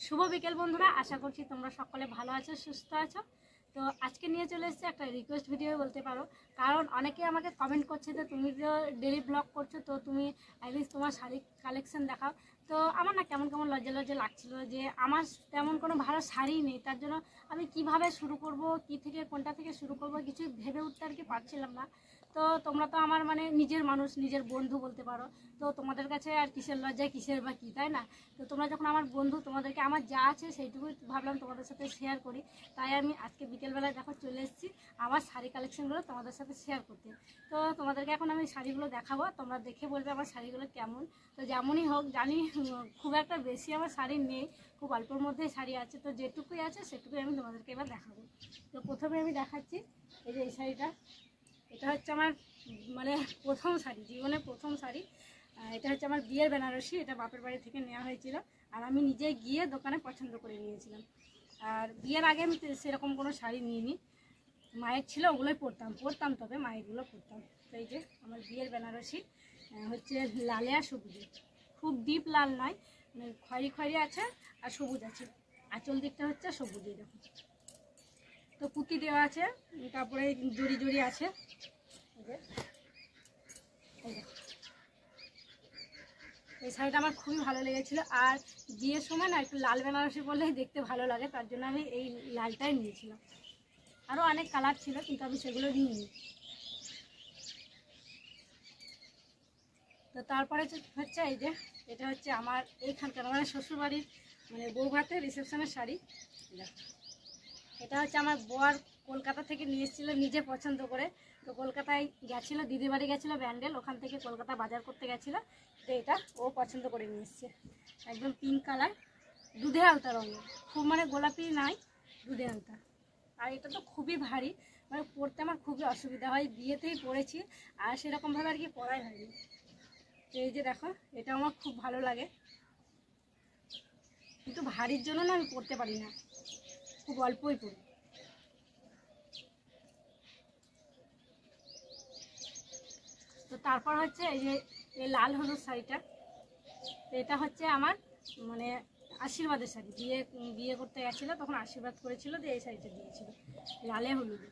শুভ বিকেল বন্ধুরা, আশা করছি তোমরা সকলে ভালো আছো, সুস্থ আছো। তো আজকে নিয়ে চলে এসেছি একটা রিকোয়েস্ট ভিডিও বলতে পারো, কারণ অনেকে আমাকে কমেন্ট করছে যে তুমি তো ডেলি ব্লগ করছো, তো তুমি অ্যাটলিস্ট তোমার শাড়ি কালেকশন দেখাও। তো আমার না কেমন কেমন লজ্জা লজ্জা লাগছিল যে আমার তেমন কোনো ভালো শাড়ি নেই, তার জন্য আমি কিভাবে শুরু করব, কি থেকে কোনটা থেকে শুরু করব কিছু ভেবে উঠতে আর কি পারছিলাম না। তো তোমরা তো আমার মানে নিজের মানুষ, নিজের বন্ধু বলতে পারো। তো তোমাদের কাছে আর কিসের লজ্জায় কিসের বা কী, তাই না? তো তোমরা যখন আমার বন্ধু, তোমাদেরকে আমার যা আছে সেইটুকুই ভাবলাম তোমাদের সাথে শেয়ার করি। তাই আমি আজকে বিকেলবেলায় দেখো চলে এসেছি আমার শাড়ি কালেকশনগুলো তোমাদের সাথে শেয়ার করতে। তো তোমাদেরকে এখন আমি শাড়িগুলো দেখাবো, তোমরা দেখে বলবে আমার শাড়িগুলো কেমন। তো যেমনই হোক জানি খুব একটা বেশি আমার শাড়ি নেই, খুব অল্পর মধ্যেই শাড়ি আছে, তো যেটুকুই আছে সেটুকুই আমি তোমাদেরকে এবার দেখাবো। তো প্রথমে আমি দেখাচ্ছি এই যে এই শাড়িটা। এটা হচ্ছে আমার মানে প্রথম শাড়ি, জীবনের প্রথম শাড়ি। এটা হচ্ছে আমার বিয়ের বেনারসি, এটা বাপের বাড়ি থেকে নেওয়া হয়েছিল, আর আমি নিজে গিয়ে দোকানে পছন্দ করে নিয়েছিলাম। আর বিয়ের আগে আমি সেরকম কোনো শাড়ি নিইনি, মায়ের ছিল ওগুলোই পরতাম, তবে মায়েরগুলো পরতাম। তো এই যে আমার বিয়ের বেনারসি, হচ্ছে লালে আর সবুজে, খুব ডিপ লাল নয়, মানে খয়েরি খয়েরি আছে আর সবুজ আছে। আঁচল দিকটা হচ্ছে সবুজে এরকম, তো পুঁতি দেওয়া আছে, তারপরে জড়ি জড়ি আছে। এই শাড়িটা আমার খুবই ভালো লেগেছিলো, আর বিয়ের সময় না একটু লাল বেনারসি পরলেই দেখতে ভালো লাগে, তার জন্য আমি এই লালটাই নিয়েছিলাম। আরও অনেক কালার ছিল কিন্তু আমি সেগুলো নিইনি। তো তারপরে হচ্ছে এই যে এটা হচ্ছে আমার এইখানকার মানে শ্বশুরবাড়ির মানে বৌভাতের রিসেপশনের শাড়ি। এটা হচ্ছে আমার বর কলকাতা থেকে নিয়ে এসেছিলো নিজে পছন্দ করে। তো কলকাতায় গেছিলো, দিদির বাড়ি গেছিলো ব্যান্ডেল, ওখান থেকে কলকাতা বাজার করতে গেছিলো। তো এটা ও পছন্দ করে নিয়ে এসছে, একদম পিঙ্ক কালার, দুধে আলতা রঙের, খুব মানে গোলাপি নাই, দুধে আলতা। আর এটা তো খুবই ভারী, মানে পরতে আমার খুবই অসুবিধা হয়, বিয়েতেই পরেছি আর সেরকমভাবে আর কি পরাই হয়নি। তো এই যে দেখো, এটা আমার খুব ভালো লাগে, কিন্তু ভারীর জন্য না আমি পরতে পারি না, খুব অল্পই পরি। তো তারপর হচ্ছে এই যে এই লাল হলুদ শাড়িটা, এটা হচ্ছে আমার মানে আশীর্বাদের শাড়ি, বিয়ে করতে গেছিলো তখন আশীর্বাদ করেছিল, যে এই শাড়িটা দিয়েছিল লালে হলুদে।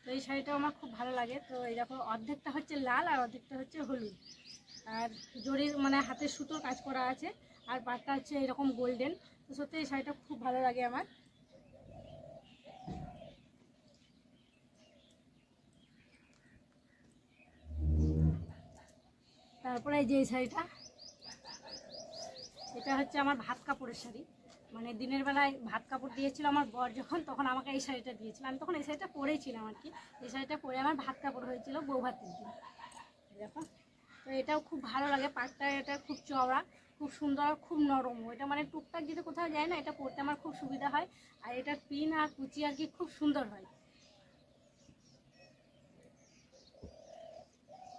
তো এই শাড়িটাও আমার খুব ভালো লাগে। তো এই দেখো, অর্ধেকটা হচ্ছে লাল আর অর্ধেকটা হচ্ছে হলুদ, আর জরির মানে হাতের সুতোর কাজ করা আছে, আর পাটটা হচ্ছে এরকম গোল্ডেন। তো সত্যি এই শাড়িটা খুব ভালো লাগে আমার। তারপরে এই যে এই শাড়িটা, এটা হচ্ছে আমার ভাত কাপড়ের শাড়ি, মানে দিনের বেলায় ভাত কাপড় দিয়েছিল আমার বর যখন, তখন আমাকে এই শাড়িটা দিয়েছিল, আমি তখন এই শাড়িটা পরেছিলাম আর কি। এই শাড়িটা পরে আমার ভাত কাপড় হয়েছিল বউ ভাতের দিন, দেখো। তো এটাও খুব ভালো লাগে, পাটটা এটা খুব চওড়া, খুব সুন্দর, খুব নরম, এটা মানে টুকটাক যদি কোথাও যায় না, এটা পরতে আমার খুব সুবিধা হয়। আর এটার পিন আর কুচি আর কি খুব সুন্দর হয়।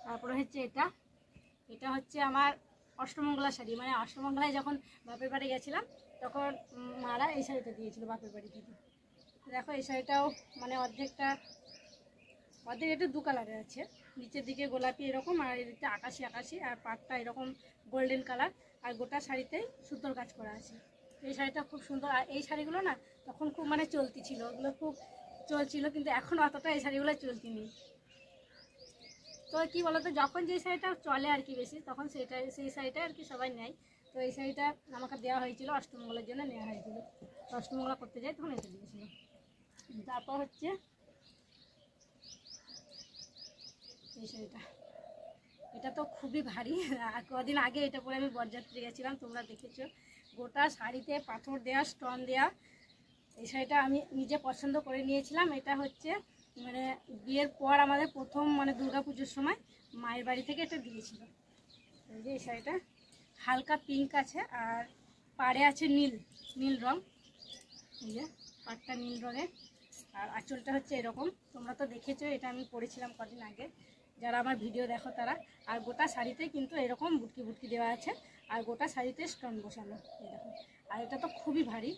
তারপরে হচ্ছে এটা, এটা হচ্ছে আমার অষ্টমঙ্গলা শাড়ি, মানে অষ্টমঙ্গলায় যখন বাপের বাড়ি গেছিলাম তখন মারা এই শাড়িটা দিয়েছিল বাপের বাড়ি থেকে। দেখো এই শাড়িটাও মানে অর্ধেক একটু দু কালারের আছে, নিচের দিকে গোলাপি এরকম, আর এদিকটা আকাশি আকাশি, আর পাটটা এরকম গোল্ডেন কালার, আর গোটা শাড়িতেই সুতোর কাজ করা আছে। এই শাড়িটা খুব সুন্দর, আর এই শাড়িগুলো না তখন খুব মানে চলতি ছিল, ওগুলো খুব চলছিল, কিন্তু এখন অতটা এই শাড়িগুলো চলতি নেই। তো কী বলতো, যখন যে শাড়িটা চলে আর কি বেশি, তখন সেই শাড়িটা আর কি সবাই নেয়। তো এই শাড়িটা আমাকে দেওয়া হয়েছিল, অষ্টমঙ্গলের জন্য নেওয়া হয়েছিল, অষ্টমঙ্গলা করতে যাই তখন এটা দিয়েছিল। তারপর হচ্ছে এই শাড়িটা, এটা তো খুবই ভারী, আর কদিন আগে এটা পরে আমি বরযাত্রী গেছিলাম, তোমরা দেখেছো, গোটা শাড়িতে পাথর দেওয়া, স্টোন দেওয়া। এই শাড়িটা আমি নিজে পছন্দ করে নিয়েছিলাম। এটা হচ্ছে মানে বিয়ের পর আমাদের প্রথম মানে দুর্গাপুজোর সময় মায়ের বাড়ি থেকে এটা দিয়েছিল। এই যে এই শাড়িটা হালকা পিঙ্ক আছে, আর পাড়ে আছে নীল রং, এই যে পাড়টা নীল রঙের, আর আঁচলটা হচ্ছে এরকম, তোমরা তো দেখেছো, এটা আমি পরেছিলাম কদিন আগে, যারা আমার ভিডিও দেখো তারা। আর গোটা শাড়িতে কিন্তু এরকম বুটকি বুটকি দেওয়া আছে, আর গোটা শাড়িতে স্টোন বসানো, এই দেখো। আর এটা তো খুবই ভারী।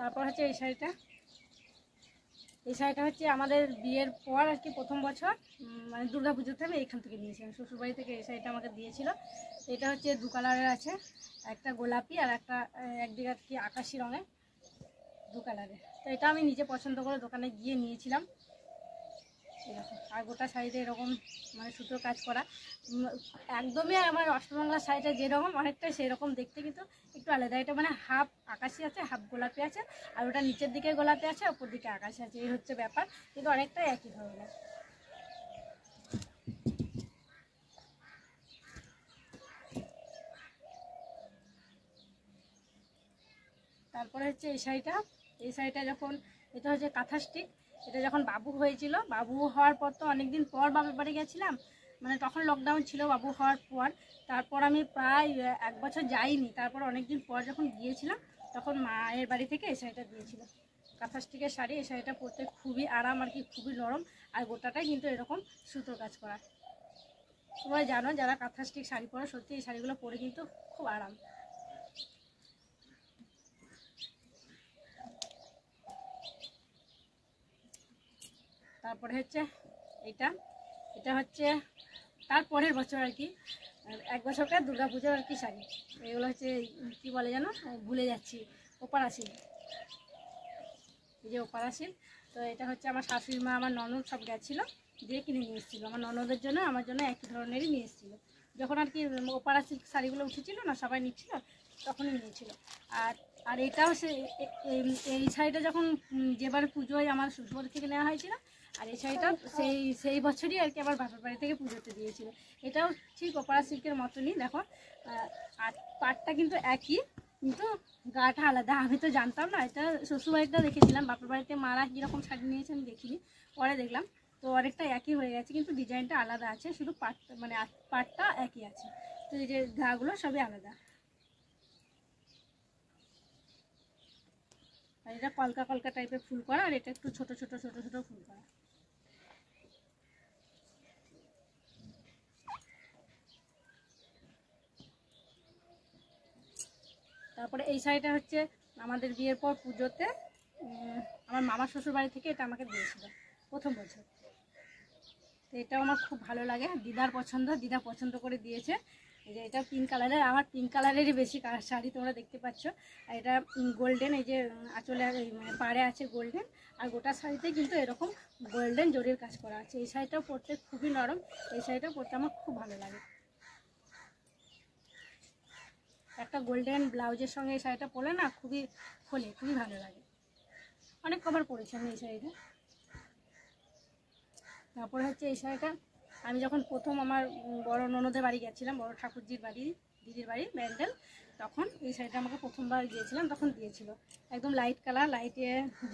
তারপর হচ্ছে এই শাড়িটা, এই শাড়িটা হচ্ছে আমাদের বিয়ের পর আর কি প্রথম বছর মানে দুর্গা পুজোতে আমি এখান থেকে নিয়েছিলাম, শ্বশুরবাড়ি থেকে এই শাড়িটা আমাকে দিয়েছিল। এটা হচ্ছে দু কালারের আছে, একটা গোলাপি আর একটা একদিকে আর কি আকাশি রঙের, দু কালারের। তো এটা আমি নিজে পছন্দ করে দোকানে গিয়ে নিয়েছিলাম এরকম। আর গোটা শাড়িতে এরকম মানে সুতোর কাজ করা, একদমই আমার অষ্টমঙ্গলা শাড়িটা যেরকম অনেকটাই সেই রকম দেখতে, কিন্তু একটু আলাদা। এটা মানে হাফ আকাশি আছে হাফ গোলাপি আছে, আর ওটা নিচের দিকে গোলাপি আছে ওপর দিকে আকাশি আছে, এই হচ্ছে ব্যাপার, কিন্তু অনেকটাই একই ধরনের। তারপরে হচ্ছে এই শাড়িটা, এই শাড়িটা যখন, এটা হচ্ছে কাঁথা স্টিক, এটা যখন বাবু হয়েছিল, বাবু হওয়ার পর তো অনেকদিন পর বাবার বাড়ি গেছিলাম, মানে তখন লকডাউন ছিল বাবু হওয়ার পর। তারপর আমি প্রায় 1 বছর যাইনি, তারপর অনেকদিন পর যখন গিয়েছিলাম তখন মায়ের বাড়ি থেকে এই শাড়িটা দিয়েছিল, কাঁথা স্টিকের শাড়ি। এই শাড়িটা পরতে খুবই আরাম আর কি, খুবই নরম, আর গোটাটাই কিন্তু এরকম সুতোর কাজ করা। তোমরা জানো যারা কাঁথা স্টিক শাড়ি পরো, সত্যি এই শাড়িগুলো পরে কিন্তু খুব আরাম। তারপরে হচ্ছে এটা, এটা হচ্ছে তার পরের বছর আর কি, 1 বছরকার দুর্গা পুজোর আর কি শাড়ি। এগুলো হচ্ছে কি বলে যেন, ভুলে যাচ্ছি, ওপারাশিল, এই যে ওপারাশিল। তো এটা হচ্ছে আমার শাশুড়ি মা আমার ননদ সব গেছিলো দিয়ে কিনে নিয়ে এসেছিলো, আমার ননদের জন্য আমার জন্য একই ধরনেরই নিয়ে এসেছিলো। যখন আর কি ওপারাশিল শাড়িগুলো উঠেছিল না, সবাই নিচ্ছিল, তখনই নিয়েছিল। আর আর এটাও সে এই শাড়িটা যখন যেবার পুজোয় আমার শ্বশুরবাড়ি থেকে নেওয়া হয়েছিল, আর এই শাড়িটা সেই বছরই আর কি আমার বাপের বাড়ি থেকে পুজোতে দিয়েছিল। এটাও ঠিক ওপারা সিল্কের মতনই, দেখো আর পাটটা কিন্তু একই, কিন্তু গাটা আলাদা। আমি তো জানতাম না, এটা শ্বশুরবাড়িটা দেখেছিলাম, বাপের বাড়িতে মারা কীরকম শাড়ি নিয়েছে আমি দেখিনি, পরে দেখলাম। তো অনেকটা একই হয়ে গেছে, কিন্তু ডিজাইনটা আলাদা আছে, শুধু পাটটা মানে পাটটা একই আছে, তো এই যে ঘাগুলো সবই আলাদা। আর এটা কলকা কলকা টাইপের ফুল করা, আর এটা একটু ছোট ছোট ছোট ছোট ফুল করা। তারপরে এই শাড়িটা হচ্ছে আমাদের বিয়ের পর পুজোতে আমার মামার শ্বশুর বাড়ি থেকে এটা আমাকে দিয়েছিল প্রথম বছর। তো এটাও আমার খুব ভালো লাগে, দিদার পছন্দ, দিদা পছন্দ করে দিয়েছে। এই যে এটা পিঙ্ক কালারের, আমার পিঙ্ক কালারেরই বেশি শাড়ি তোমরা দেখতে পাচ্ছ। আর এটা গোল্ডেন, এই যে আঁচলে মানে পাড়ে আছে গোল্ডেন, আর গোটা শাড়িতে কিন্তু এরকম গোল্ডেন জরির কাজ করা আছে। এই শাড়িটাও পরতে খুবই নরম, এই শাড়িটা পরতে আমার খুব ভালো লাগে। একটা গোল্ডেন ব্লাউজের সঙ্গে এই শাড়িটা পরলে না খুবই খোলে, খুবই ভালো লাগে। অনেক কবার পরেছি আমি এই শাড়িটা। তারপরে হচ্ছে এই শাড়িটা আমি যখন প্রথম আমার বড় ননদের বাড়ি গেছিলাম, বড় ঠাকুরজির বাড়ি, দিদির বাড়ি ব্যান্ডেল, তখন এই শাড়িটা আমাকে প্রথমবার গিয়েছিলাম, তখন দিয়েছিল। একদম লাইট কালার, লাইটে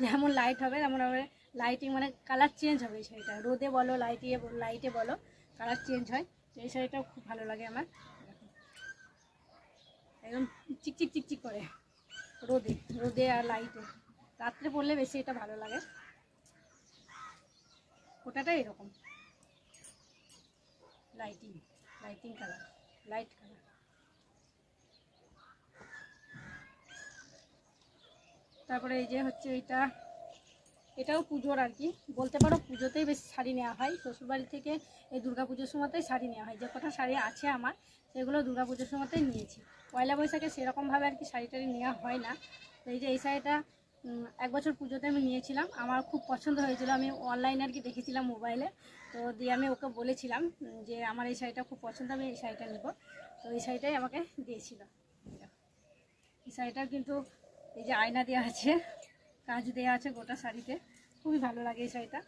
যেমন লাইট হবে তেমন হবে, লাইটিং মানে কালার চেঞ্জ হবে এই শাড়িটা, রোদে বলো লাইটে বলো কালার চেঞ্জ হয়। এই শাড়িটাও খুব ভালো লাগে আমার, একদম চিকচিক চিকচিক করে রোদে রোদে আর লাইটে, রাত্রে পরলে বেশি এটা ভালো লাগে। ওটাটা এরকম লাইটিং কালার, লাইট কালার। তারপরে এই যে হচ্ছে এটাও পুজোর আর কি, বলতে পারো পুজোতেই বেশি শাড়ি নেওয়া হয়। শ্বশুরবাড়ি থেকে এই দুর্গা পুজোর সময়তেই শাড়ি নেওয়া হয়, যে কটা শাড়ি আছে আমার সেগুলো দুর্গা পুজোর সময়তেই নিয়েছি। পয়লা বৈশাখে সেরকমভাবে আর কি শাড়ি টাড়ি নেওয়া হয় না। তো এই যে এই শাড়িটা 1 বছর পুজোতে আমি নিয়েছিলাম, আমার খুব পছন্দ হয়েছিল। আমি অনলাইনে আর কি দেখেছিলাম মোবাইলে, তো দিয়ে আমি ওকে বলেছিলাম যে আমার এই শাড়িটা খুব পছন্দ, আমি এই শাড়িটা নেব। তো এই শাড়িটাই আমাকে দিয়েছিল। এই শাড়িটার কিন্তু এই যে আয়না দেওয়া আছে, কাজ দেওয়া আছে গোটা শাড়িতে, খুবই ভালো লাগে এই শাড়িটা।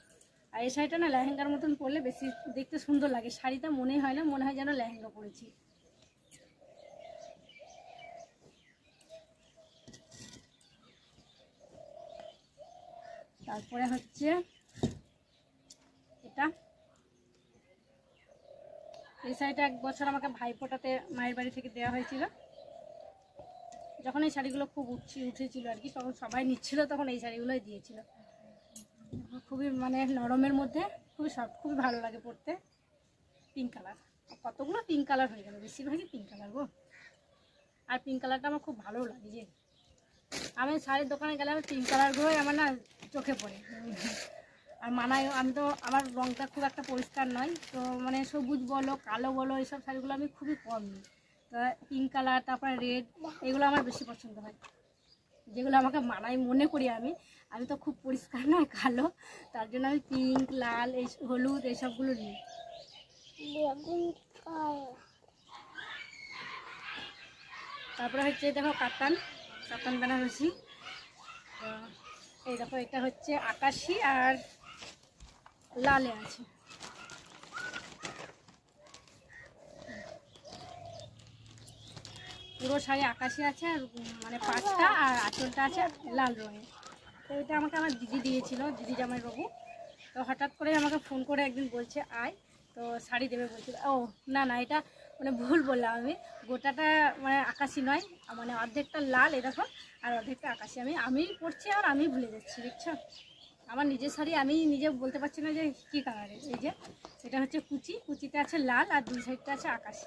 আর এই শাড়িটা না লেহেঙ্গার মতন পরলে বেশি দেখতে সুন্দর লাগে, শাড়িটা মনেই হয় না, মনে হয় যেন লেহেঙ্গা পরেছি। তারপরে হচ্ছে এটা, এই শাড়িটা 1 বছর আমাকে ভাইফোঁটাতে মায়ের বাড়ি থেকে দেওয়া হয়েছিল। যখন এই শাড়িগুলো খুব উঠেছিল আর কি, তখন সবাই নিচ্ছিল, তখন এই শাড়িগুলোই দিয়েছিল। খুবই মানে নরমের মধ্যে, খুবই সফট, খুবই ভালো লাগে পরতে। পিঙ্ক কালার, কতগুলো পিঙ্ক কালার হয়ে গেল, বেশিরভাগই পিঙ্ক কালার গো। আর পিঙ্ক কালারটা আমার খুব ভালো লাগে, যে আমি শাড়ির দোকানে গেলে পিঙ্ক কালারগুলোই আমার না চোখে পড়ে। আর মানায়, আমি তো আমার রঙটা খুব একটা পরিষ্কার নয়, তো মানে সবুজ বলো কালো বলো এইসব শাড়িগুলো আমি খুবই কম নিই। তো পিঙ্ক কালার, তারপরে রেড, এগুলো আমার বেশি পছন্দ হয়, যেগুলো আমাকে মানায় মনে করি। আমি আমি তো খুব পরিষ্কার নয়, কালো, তার জন্য আমি পিঙ্ক, লাল, এই হলুদ এইসবগুলো নিই। তারপরে হচ্ছে দেখো কাতান কাতান বেনারসি। এই দেখো এটা হচ্ছে আকাশি আর লালে আছে। পুরো শাড়ি আকাশি আছে, আর মানে পাঁচটা, আর আঁচলটা আছে লাল রঙের। তো এটা আমাকে আমার দিদি দিয়েছিল, দিদি জামাই বাবু। তো হঠাৎ করে আমাকে ফোন করে একদিন বলছে আয়, তো শাড়ি দেবে বলছিল। ও না না, এটা মানে ভুল বললাম আমি, গোটাটা মানে আকাশি নয়, মানে অর্ধেকটা লাল এরকম আর অর্ধেকটা আকাশি। আমি পরছি আর আমি ভুলে যাচ্ছি, দেখছো? আমার নিজের শাড়ি আমি নিজে বলতে পারছি না যে কী কালারের। এই যে এটা হচ্ছে কুচি, কুচিতে আছে লাল আর দুই সাইডটা আছে আকাশি।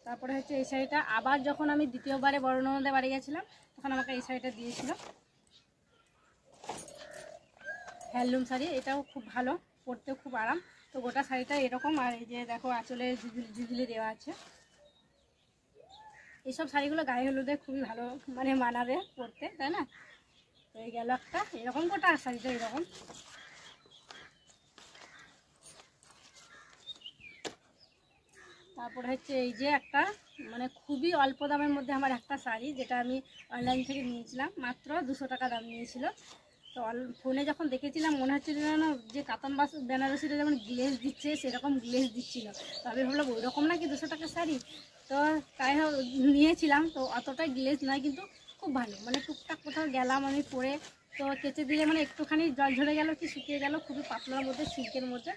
তারপরে হচ্ছে এই শাড়িটা আবার যখন আমি দ্বিতীয়বারে বড় ননদের বাড়ি গেছিলাম, তখন আমাকে এই শাড়িটা দিয়েছিল, হ্যান্ডলুম শাড়ি। এটাও খুব ভালো, পরতেও খুব আরাম। তো গোটা শাড়িটা এরকম, আর এই যে দেখো আঁচলে জুজুলি দেওয়া আছে। এইসব শাড়িগুলো গায়ে হলুদে খুবই ভালো মানে মানাবে পরতে, তাই না? তো এই গেল একটা এরকম, গোটা শাড়িটা এরকম। তারপরে হচ্ছে এই যে একটা মানে খুবই অল্প দামের মধ্যে আমার একটা শাড়ি, যেটা আমি অনলাইন থেকে নিয়েছিলাম, মাত্র 200 টাকা দাম নিয়েছিল। তো ফোনে যখন দেখেছিলাম মনে হচ্ছিল যেন যে কাতান বেনারসিটা যেমন গ্লেজ দিচ্ছে সেরকম গ্লেজ দিচ্ছিল। তো আমি ভাবলাম ওই রকম নাকি 200 টাকার শাড়ি, তো তাই নিয়েছিলাম। তো অতটাই গ্লেজ নয়, কিন্তু খুব ভালো, মানে টুকটাক কোথাও গেলাম আমি পরে, তো কেচে দিলে মানে একটুখানি জল ঝরে গেল কি শুকিয়ে গেল, খুবই পাতলার মধ্যে, সিল্কের মধ্যে,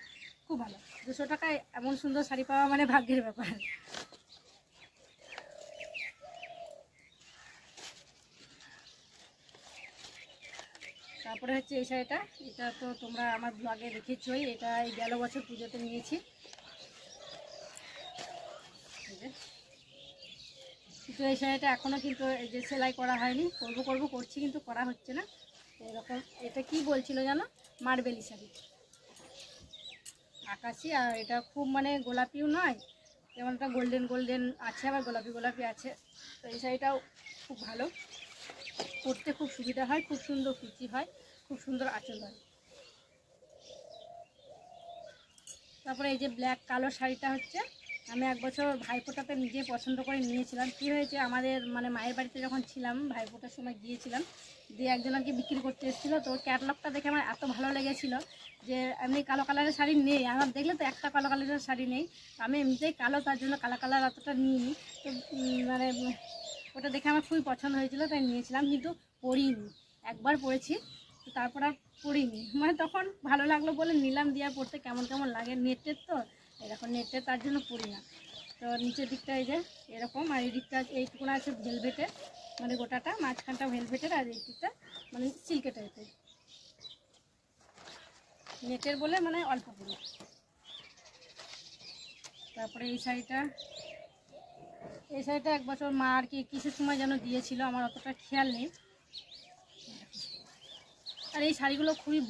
খুব ভালো। 200 টাকায় এমন সুন্দর শাড়ি পাওয়া মানে ভাগ্যের ব্যাপার। তারপরে হচ্ছে এই শাড়িটা, এটা তো তোমরা আমার ব্লগে দেখেছোই, এটা এই গেল বছর পুজোতে নিয়েছি। কিন্তু এই শাড়িটা এখনও কিন্তু এই যে সেলাই করা হয়নি, করবো করছি, কিন্তু করা হচ্ছে না এরকম। এটা কি বলছিল জানো, মার্বেলি শাড়ি, আকাশি। আর এটা খুব মানে গোলাপিও নয়, যেমন একটা গোল্ডেন গোল্ডেন আছে, আবার গোলাপি গোলাপি আছে। তো এই শাড়িটাও খুব ভালো, পরতে খুব সুবিধা হয়, খুব সুন্দর কুচি হয়, খুব সুন্দর আঁচল হয়। তারপরে এই যে ব্ল্যাক কালো শাড়িটা হচ্ছে আমি এক বছর ভাইফোঁটাতে নিজে পছন্দ করে নিয়েছিলাম। কি হয়েছে, আমাদের মানে মায়ের বাড়িতে যখন ছিলাম ভাইফোঁটার সময় গিয়েছিলাম, দিয়ে একজন আর কি বিক্রি করতে এসেছিলো। তো ক্যাটলগটা দেখে আমার এত ভালো লেগেছিলো যে এমনি কালো কালারের শাড়ি নেই আমার, দেখলে তো একটা কালো কালারের শাড়ি নেই, আমি এমনিতেই কালো, তার জন্য কালো কালার অতটা নিইনি। তো মানে ওটা দেখে আমার খুবই পছন্দ হয়েছিল, তাই নিয়েছিলাম, কিন্তু পরিনি। একবার পরেছি, তো তারপর আর পরিনি, মানে তখন ভালো লাগলো বলে নিলাম, দিয়ে পড়তে কেমন কেমন লাগে, নেটের তো এরকম, নেটের, তার জন্য পরি না। তো নিচের দিকটা এই যে এরকম, আর এই দিকটা এইটুকুনা আছে ভেলভেটের, মানে গোটাটা মাঝখানটা ভেলভেটের, আর এই দিকটা মানে সিল্কের টাইপের, নেটের বলে মানে অল্প পরি। তারপরে এই শাড়িটা এক বছর মা আর কি কিসের সময় যেন দিয়েছিল, আমার অতটা খেয়াল নেই। আর এই শাড়িগুলো খুবই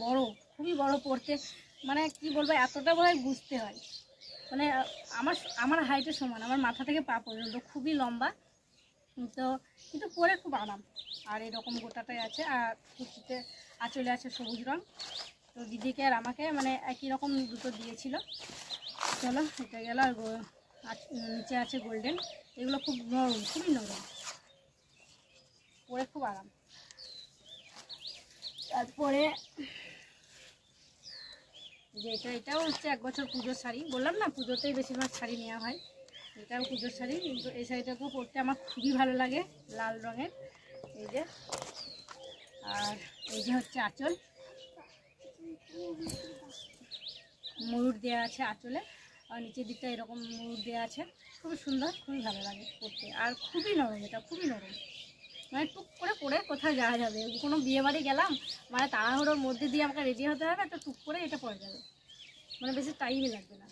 বড় পরতে, মানে কি বলবো, এতটা বোধহয় বুঝতে হয়, মানে আমার হাইটের সমান, আমার মাথা থেকে পা পর্যন্ত, খুবই লম্বা। তো কিন্তু পরে খুব আরাম। আর এরকম গোটাটাই আছে, আর কুচিতে আঁচলে আছে সবুজ রঙ। তো দিদিকে আর আমাকে মানে একই রকম দুটো দিয়েছিল। চলো এটা গেল। আর নিচে আছে গোল্ডেন, এগুলো খুব নরম, খুবই নরম, পরে খুব আরাম। তারপরে যে এটাও হচ্ছে এক বছর পুজোর শাড়ি, বললাম না পুজোতেই বেশিরভাগ শাড়ি নেওয়া হয়, এটাও পুজোর শাড়ি। কিন্তু এই শাড়িটাকেও পরতে আমার খুবই ভালো লাগে, লাল রঙের। এই যে, আর এই যে হচ্ছে আঁচল, ময়ূর দেওয়া আছে আঁচলে, আর নিচের দিকটা এরকম ময়ূর দেওয়া আছে, খুবই সুন্দর, খুবই ভালো লাগে পরতে। আর খুবই নরম, এটা খুবই নরম, মানে টুক করে পরে কোথায় যাওয়া যাবে, কোনো বিয়ে বাড়ি গেলাম, মানে তাড়াহুড়োর মধ্যে দিয়ে আমাকে রেডি হতে হবে, তো টুক করে এটা পরে যাবে। মানে বেশি টাইমই লাগবে না।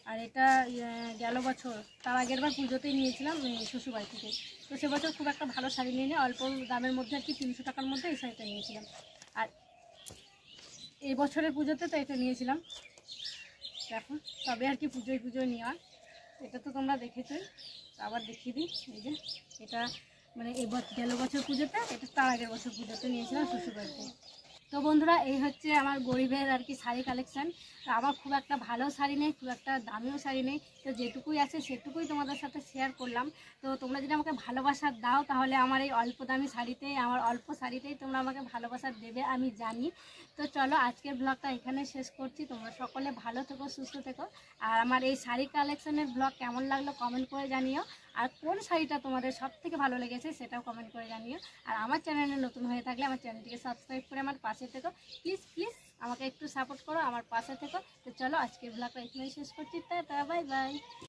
আর এটা গেল বছর, তার আগের বার পুজোতেই নিয়েছিলাম শ্বশুরবাড়ি থেকে। তো সে বছর খুব একটা ভালো শাড়ি নিয়ে অল্প দামের মধ্যে আর কি 300 টাকার মধ্যে এই শাড়িটা নিয়েছিলাম। আর এই বছরের পুজোতে তো এটা নিয়েছিলাম। দেখো তবে আর কি পুজোয় নেওয়া, এটা তো তোমরা দেখেছোই, আবার দেখিয়ে দিই। এই যে এটা মানে গেল বছর পুজোতে, এটা তার আগের বছর পুজোতে নিয়েছিলাম শ্বশুরবাড়িতে। তো বন্ধুরা এই হচ্ছে আমার গরিবের আর কি শাড়ি কালেকশান। তো আমার খুব একটা ভালো শাড়ি নেই, খুব একটা দামিও শাড়ি নেই, তো যেটুকুই আছে সেটুকুই তোমাদের সাথে শেয়ার করলাম। তো তোমরা যদি আমাকে ভালোবাসা দাও তাহলে আমার এই অল্প দামি শাড়িতেই, আমার অল্প শাড়িতেই তোমরা আমাকে ভালোবাসা দেবে আমি জানি। তো চলো আজকের ব্লগটা এখানে শেষ করছি। তোমরা সকলে ভালো থেকো, সুস্থ থেকো। আর আমার এই শাড়ি কালেকশানের ব্লগ কেমন লাগলো কমেন্ট করে জানিও। আর কোন শাড়িটা তোমাদের সব থেকে ভালো লেগেছে সেটাও কমেন্ট করে জানিও। আর আমার চ্যানেলে নতুন হয়ে থাকলে আমার চ্যানেলটিকে সাবস্ক্রাইব করে আমার পাশে থেকো। প্লিজ আমাকে একটু সাপোর্ট করো, আমার পাশে থেকো। তো চলো আজকের ব্লগটা এখানেই শেষ করছি। Tata, bye bye.